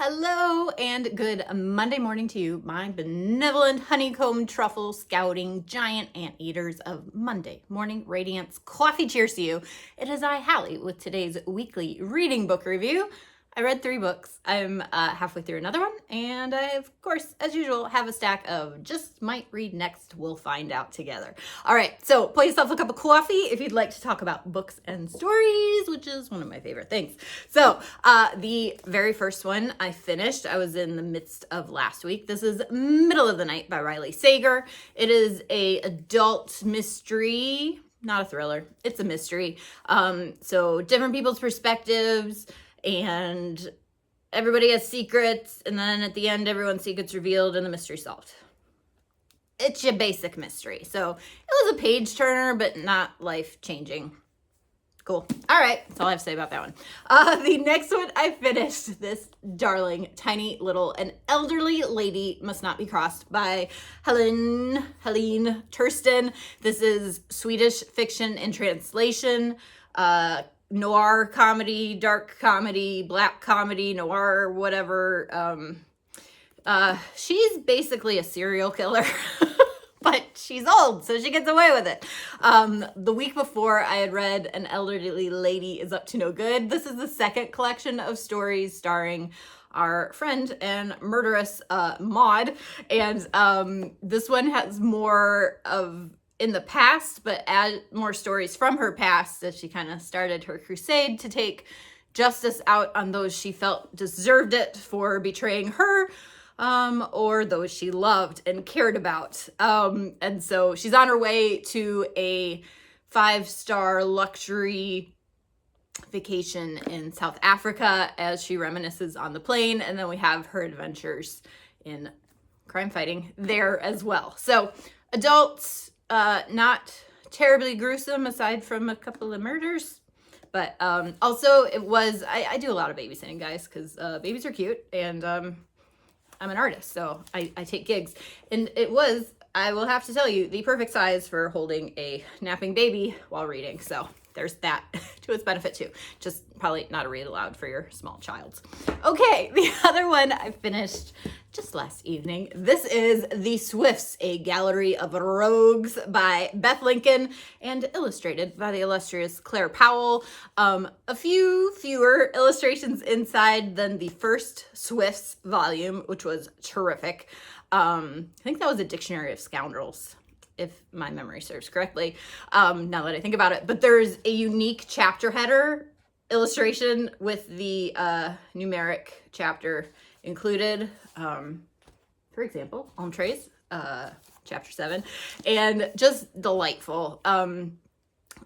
Hello and good Monday morning to you, my benevolent honeycomb truffle scouting giant anteaters of Monday morning radiance. Coffee cheers to you. It is I, Hallie, with today's weekly reading book review. I read 3 books. I'm halfway through another one, and I, of course, as usual, have a stack of just might read next. We'll find out together. All right, so pour yourself a cup of coffee if you'd like to talk about books and stories, which is one of my favorite things. So the very first one I finished, I was in the midst of last week. This is Middle of the Night by Riley Sager. It is a adult mystery, not a thriller. It's a mystery. So different people's perspectives, and everybody has secrets, and then at the end everyone's secrets revealed and the mystery solved. It's your basic mystery. So it was a page turner, but not life changing. Cool. All right, that's all I have to say about that one. The next one I finished, this darling, tiny little, An Elderly Lady Must Not Be Crossed by helene Tursten. This is Swedish fiction in translation. Noir comedy, dark comedy, black comedy, noir, whatever. She's basically a serial killer, but she's old, so she gets away with it. The week before, I had read An Elderly Lady Is Up to No Good. This is the second collection of stories starring our friend and murderess Maud, and this one has more of in the past, but add more stories from her past as she kind of started her crusade to take justice out on those she felt deserved it for betraying her, or those she loved and cared about. And so she's on her way to a 5-star luxury vacation in South Africa as she reminisces on the plane, and then we have her adventures in crime fighting there as well. So adults, not terribly gruesome aside from a couple of murders, but also it was, I do a lot of babysitting, guys, because babies are cute, and I'm an artist, so I take gigs, and it was, I will have to tell you, the perfect size for holding a napping baby while reading. So there's that to its benefit too. Just probably not a read aloud for your small child. Okay, the other one I finished just last evening. This is The Swifts, A Gallery of Rogues by Beth Lincoln and illustrated by the illustrious Claire Powell. A few fewer illustrations inside than the first Swifts volume, which was terrific. I think that was a Dictionary of Scoundrels, if my memory serves correctly, now that I think about it. But there's a unique chapter header illustration with the numeric chapter included. For example, Entrees, chapter 7, and just delightful.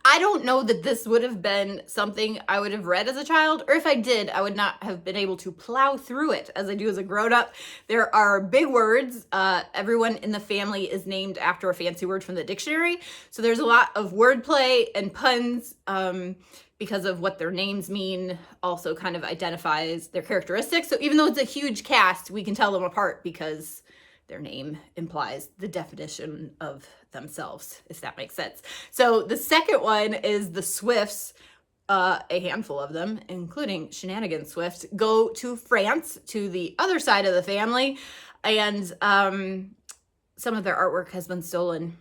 I don't know that this would have been something I would have read as a child, or if I did, I would not have been able to plow through it as I do as a grown-up. There are big words. Everyone in the family is named after a fancy word from the dictionary, so there's a lot of wordplay and puns because of what their names mean, also kind of identifies their characteristics. So even though it's a huge cast, we can tell them apart because their name implies the definition of themselves, if that makes sense. So the second one is the Swifts, a handful of them, including Shenanigan Swift, go to France, to the other side of the family, and some of their artwork has been stolen.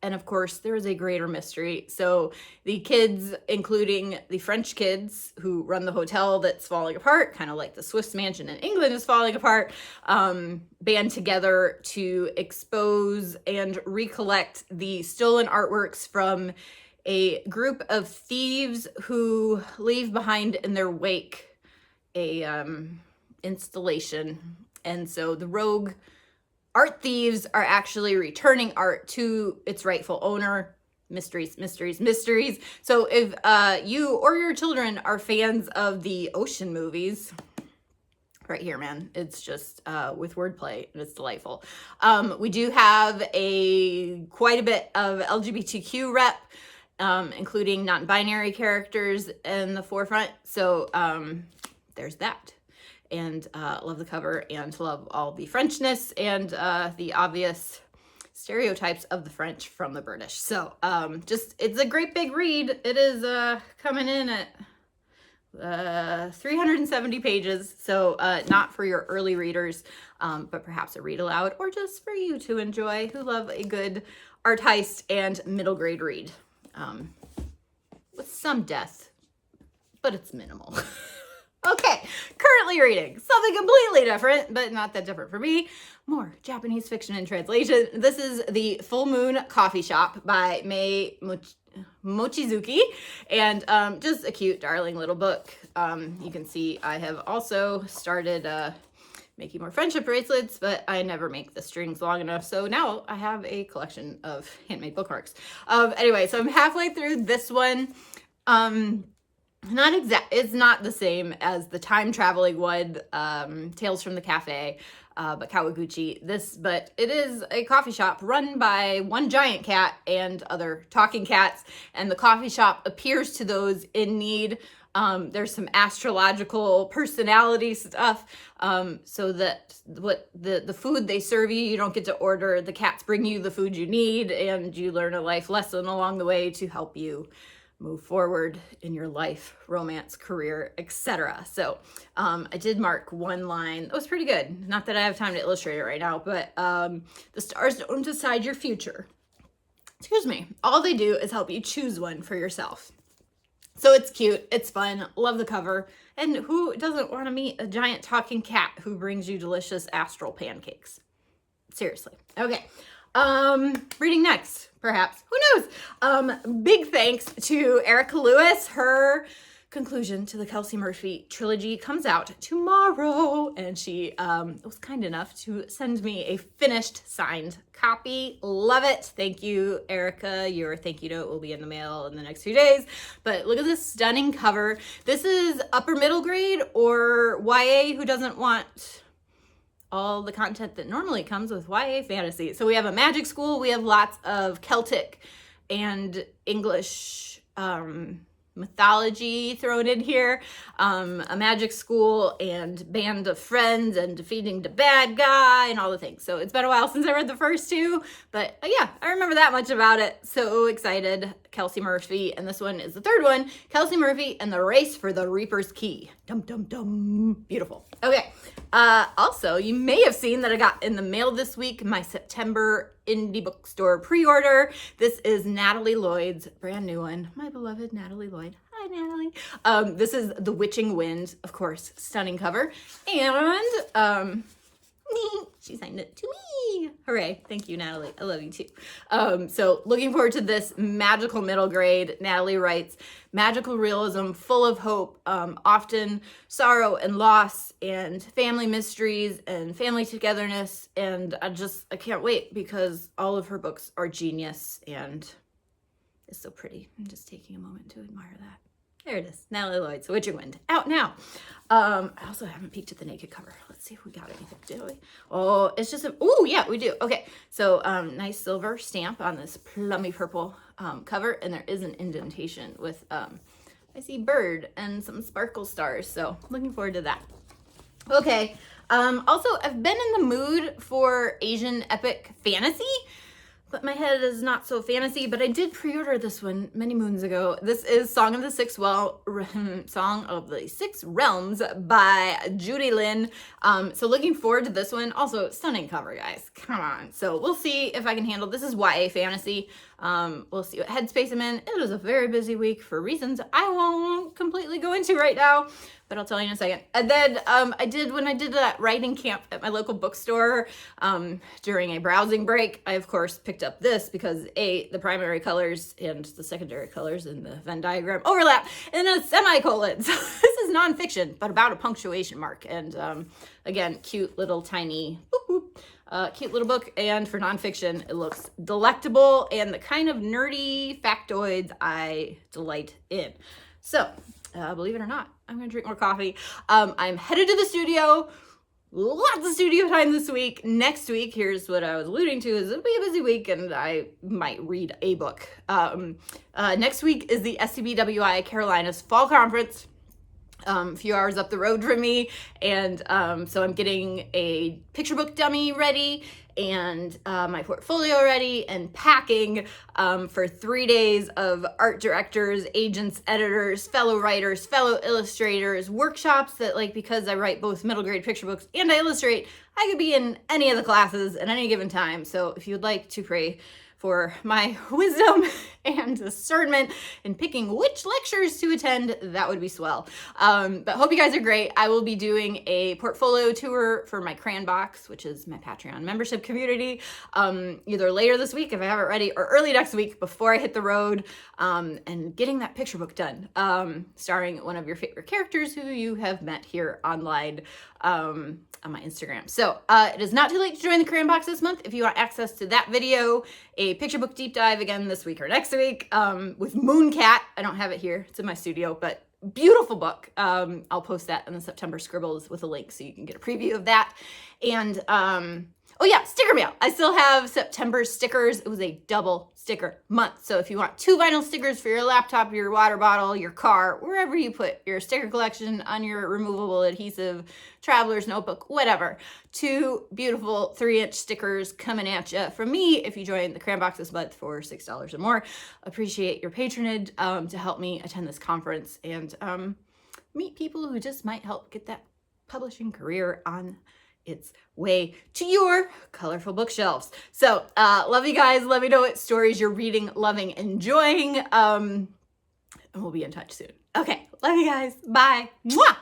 And of course, there is a greater mystery. So the kids, including the French kids who run the hotel that's falling apart, kind of like the Swifts mansion in England is falling apart, band together to expose and recollect the stolen artworks from a group of thieves who leave behind in their wake a installation. And so the rogue art thieves are actually returning art to its rightful owner. Mysteries, mysteries, mysteries. So if you or your children are fans of the ocean movies, right here, man, it's just with wordplay, and it's delightful. We do have quite a bit of LGBTQ rep, including non-binary characters in the forefront. So there's that. And love the cover and love all the Frenchness and the obvious stereotypes of the French from the British. So just, it's a great big read. It is coming in at 370 pages, so not for your early readers, but perhaps a read aloud, or just for you to enjoy who love a good art heist and middle grade read, with some death, but it's minimal. Okay, currently reading something completely different, but not that different for me. More Japanese fiction and translation. This is The Full Moon Coffee Shop by Mochizuki, and just a cute, darling little book. You can see I have also started making more friendship bracelets, but I never make the strings long enough, so now I have a collection of handmade bookmarks. Anyway, so I'm halfway through this one. It's not the same as the time traveling one, Tales from the Cafe, but Kawaguchi. But it is a coffee shop run by one giant cat and other talking cats, and the coffee shop appears to those in need. There's some astrological personality stuff, so that what the food they serve you don't get to order. The cats bring you the food you need, and you learn a life lesson along the way to help you move forward in your life, romance, career, etc. So I did mark one line. That was pretty good. Not that I have time to illustrate it right now, but the stars don't decide your future. Excuse me. All they do is help you choose one for yourself. So it's cute. It's fun. Love the cover. And who doesn't want to meet a giant talking cat who brings you delicious astral pancakes? Seriously. Okay. Reading next, perhaps. Who knows? Big thanks to Erica Lewis. Her conclusion to the Kelsey Murphy trilogy comes out tomorrow, and she was kind enough to send me a finished signed copy. Love it. Thank you, Erica. Your thank you note will be in the mail in the next few days. But look at this stunning cover. This is upper middle grade or YA who doesn't want all the content that normally comes with YA fantasy. So we have a magic school, we have lots of Celtic and English mythology thrown in here, a magic school and band of friends and defeating the bad guy and all the things. So it's been a while since I read the first two, but yeah, I remember that much about it. So excited. Kelsey Murphy, and this one is the third one, Kelsey Murphy and the Race for the Reaper's Key. Dum dum dum. Beautiful. Okay. Also, you may have seen that I got in the mail this week my September indie bookstore pre-order. This is Natalie Lloyd's brand new one. My beloved Natalie Lloyd. Hi, Natalie. This is The Witching Wind, of course, stunning cover. And she signed it to me. Hooray. Thank you, Natalie. I love you too. So looking forward to this magical middle grade. Natalie writes, magical realism full of hope, often sorrow and loss and family mysteries and family togetherness. And I can't wait because all of her books are genius and it's so pretty. I'm just taking a moment to admire that. There it is, Natalie Lloyd's Witching Wind, out now. I also haven't peeked at the naked cover. Let's see if we got anything, do we? Oh, it's just oh yeah, we do. Okay, so nice silver stamp on this plummy purple cover, and there is an indentation with I see bird and some sparkle stars, so looking forward to that. Okay, also I've been in the mood for Asian epic fantasy, but my head is not so fantasy, but I did pre-order this one many moons ago. This is Song of the Six Realms by Judy Lin. So looking forward to this one. Also, stunning cover, guys. Come on. So we'll see if I can handle this. Is YA fantasy. We'll see what headspace I'm in. It was a very busy week for reasons I won't completely go into right now, but I'll tell you in a second. And then when I did that writing camp at my local bookstore during a browsing break, I of course picked up this because the primary colors and the secondary colors in the Venn diagram overlap in a semicolon. So this is nonfiction, but about a punctuation mark. And again, cute little tiny cute little book, and for nonfiction, it looks delectable and the kind of nerdy factoids I delight in. So, believe it or not, I'm gonna drink more coffee. I'm headed to the studio. Lots of studio time this week. Next week, here's what I was alluding to, is it'll be a busy week and I might read a book. Next week is the SCBWI Carolinas Fall Conference. a few hours up the road from me. And so I'm getting a picture book dummy ready and my portfolio ready and packing for 3 days of art directors, agents, editors, fellow writers, fellow illustrators, workshops that, like, because I write both middle grade picture books and I illustrate, I could be in any of the classes at any given time. So if you'd like to pray for my wisdom and discernment in picking which lectures to attend, that would be swell. But hope you guys are great. I will be doing a portfolio tour for my crayon box, which is my Patreon membership community, either later this week if I have it ready, or early next week before I hit the road, and getting that picture book done, starring one of your favorite characters who you have met here online on my Instagram. So it is not too late to join the crayon box this month if you want access to that video, a picture book deep dive again this week or next week, with Mooncat. I don't have it here, it's in my studio, but beautiful book. I'll post that in the September Scribbles with a link so you can get a preview of that. And oh yeah, sticker mail. I still have September stickers. It was a double sticker month. So if you want 2 vinyl stickers for your laptop, your water bottle, your car, wherever you put your sticker collection on your removable adhesive, traveler's notebook, whatever, 2 beautiful 3-inch stickers coming at you from me if you join the Crayon Box this month for $6 or more. Appreciate your patronage to help me attend this conference and meet people who just might help get that publishing career on its way to your colorful bookshelves. So love you guys. Let me know what stories you're reading, loving, enjoying, and we'll be in touch soon. Okay, love you guys. Bye. Mwah!